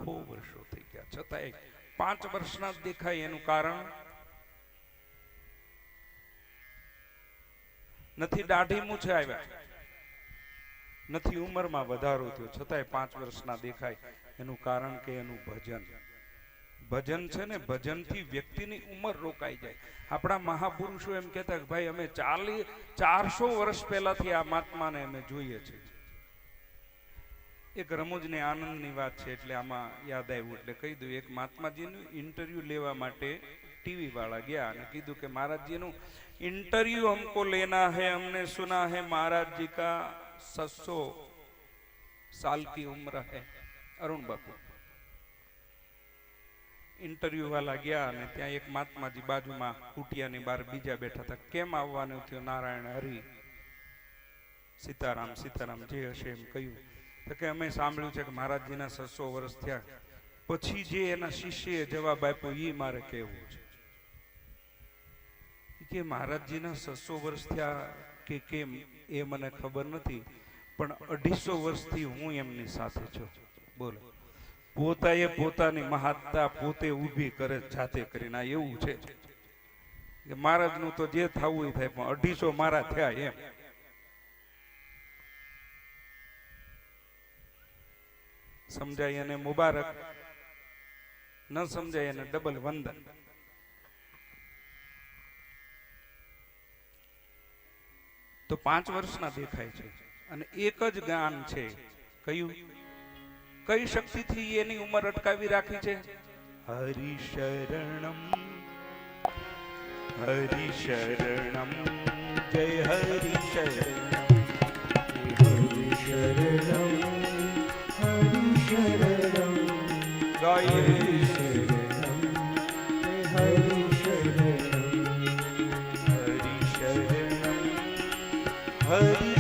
લાખો વર્ષો થઈ ગયા છતાંય 5 વર્ષના જ દેખાય. એનું કારણ નથી દાઢી મૂછે આવ્યા, નથી ઉંમરમાં વધારો થયો, છતાંય 5 વર્ષના દેખાય. એનું કારણ કે એનું ભજન. ભજન છે ને, ભજનથી વ્યક્તિની ઉંમર રોકાઈ જાય. આપણા મહાપુરુષો એમ કહેતા કે ભાઈ અમે 400 વર્ષ પહેલાથી આ મહાત્માને અમે જોઈએ છીએ. એક રમૂજને આનંદની વાત છે એટલે આમાં યાદ આવ્યું એટલે કહી દઉં. એક મહાત્માજીનું ઇન્ટરવ્યુ લેવા માટે ટીવી વાળા ગયા અને કીધું કે મહારાજજીનું इंटरव्यू हमको लेना है, हमने सुना है महाराज जी का 600 साल की उम्र है. अरुण बापू इंटरव्यू वाला गया અને ત્યાં એક મહાત્માજી બાજુમાં કુટિયાની બહાર બીજા બેઠા હતા. કેમ આવવાનું થયું? નારાયણ હરિ સીતારામ સીતારામ જે હશે એમ કહ્યું. તો કે અમે સાંભળ્યું છે કે મહારાજજીના 600 વર્ષ થયા. પછી જે એના શિષ્યએ જવાબ આપ્યો એ મારે કહેવું છે કે મહારાજજીના 600 વર્ષ થયા કે કેમ એ મને ખબર નથી, પણ 250 વર્ષથી હું એમની સાથે છું. બોલો, પોતાએ પોતાની મહાત્તા પોતે ઊભી કરે જાતે કરીને. આ એવું છે કે મહારાજનું તો જે થવું એ થાય, પણ 250 મારા થયા એમ. સમજાય એને મુબારક, ન સમજાય એને ડબલ વંદન. તો 5 વર્ષના દેખાય છે અને એક જ ગાન છે. કયું? કઈ શક્તિથી એની ઉંમર અટકાવી રાખી છે? હરિ શરણમ હરિ શરણમ જય હરિ શરણમ હરિ શરણમ હરિ શરણમ ગાય હરિ શરણમ હરિ શરણમ હરિ શરણમ હરિ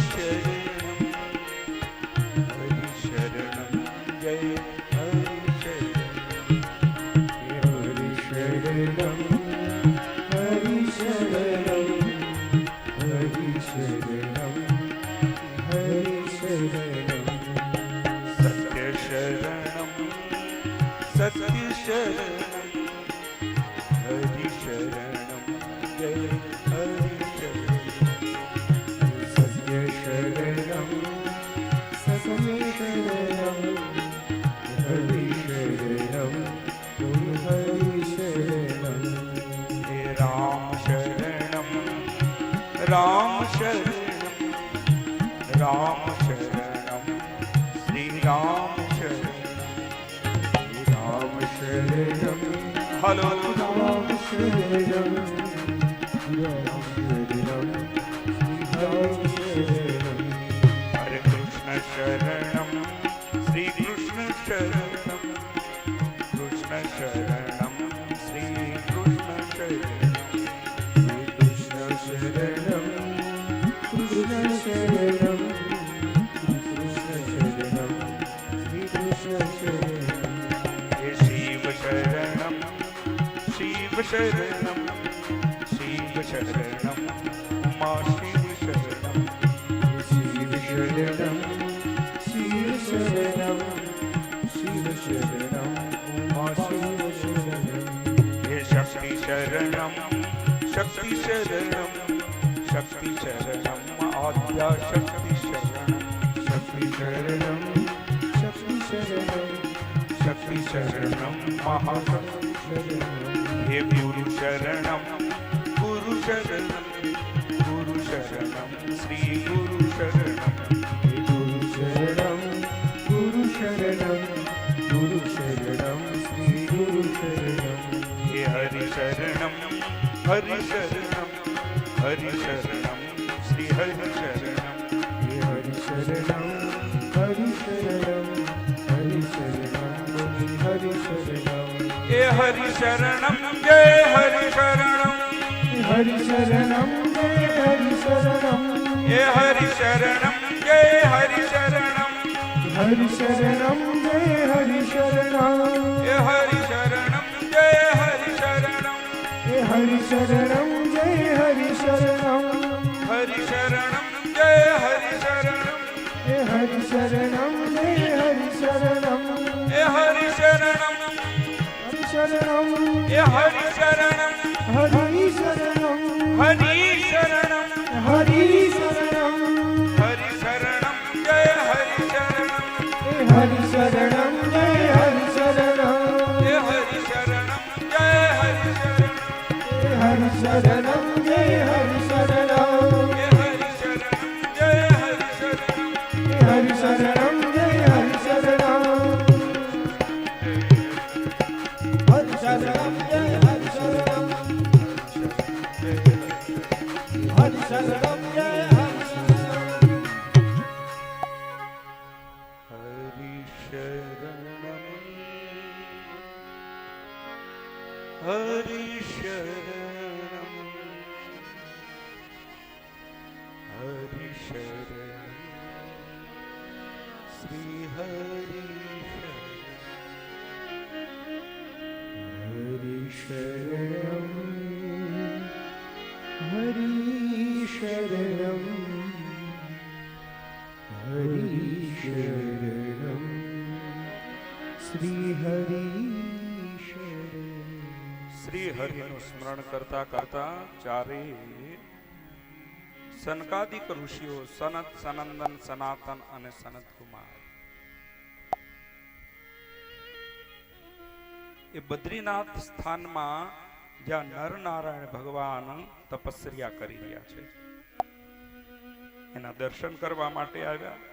राम शरणम राम शरणम श्री राम शरणम राम शरणम हलो राम शरणम राम शरणम राम शरणम हरे कृष्ण शरणम श्री कृष्ण शरणम कृष्ण शरणम श्री कृष्ण शरणम कृष्ण शरणम कृष्ण शरणम कृष्ण शरणम श्री कृष्ण शरणम हे शिव शरणम शिव शरणम शिव शरणम उमा शिव शरणम शिव शरणम शिव शरणम शिव शरणम उमा शिव शरणम हे शक्ति शरणम शक्ति शरणम शक्ति शरणम आद्या शक्ति शरणम शक्ति शरणम शक्ति शरणम शक्ति शरणम महाशक्ति शरणम हे गुरु शरणम गुरु शरणम गुरु शरणम श्री गुरु शरणम हे गुरु शरणम गुरु शरणम गुरु शरणम श्री गुरु शरणम हे हरि शरणम हरि शरणम हरि शरणम श्री हरि शरणम हे हरि शरणम हरि शरणम हरि शरणम हरि शरणम हे हरि शरणम जय हरि शरणम हरि शरणम जय हरि शरणम हे हरि शरणम जय हरि शरणम हरि शरणम जय हरि शरणम हे हरि शरणम जय हरि शरणम हे हरि शरणम जय हरि शरणम हरि शरणम जय हरि शरणम हे हरि शरणम जय हरि शरणम हे हरि શરણમ હરિ શરણમ એ હરિ શરણમ હરિ શરણમ હરિ શરણમ હરિ શરણમ હરિ શરણમ જય હરિ શરણમ હરિ શરણમ જય હરિ શરણમ એ હરિ શરણમ જય હરિ શરણમ હરિ શરણમ જય હરિ શરણમ એ હરિ શરણમ જય હરિ શરણમ હરિ શરણમ જય હરિ શરણમ હરિ શરણમ જય હરિ શરણમ હરિ શરણમ જય હરિ હરિ શરણમ હરિ શરણમ શ્રી હરિ શરણમ હરિ શરણમ હરિ શરણમ શ્રી હરિ શ્રી હરિનું સ્મરણ કરતા કરતા ચારે સનકાદિક ઋષિઓ સનત સનંદન સનાતન અને સનત કુમાર એ બદ્રીનાથ સ્થાનમાં જ્યાં નર નારાયણ ભગવાન તપસ્યા કરી રહ્યા છે એના દર્શન કરવા માટે આવ્યા.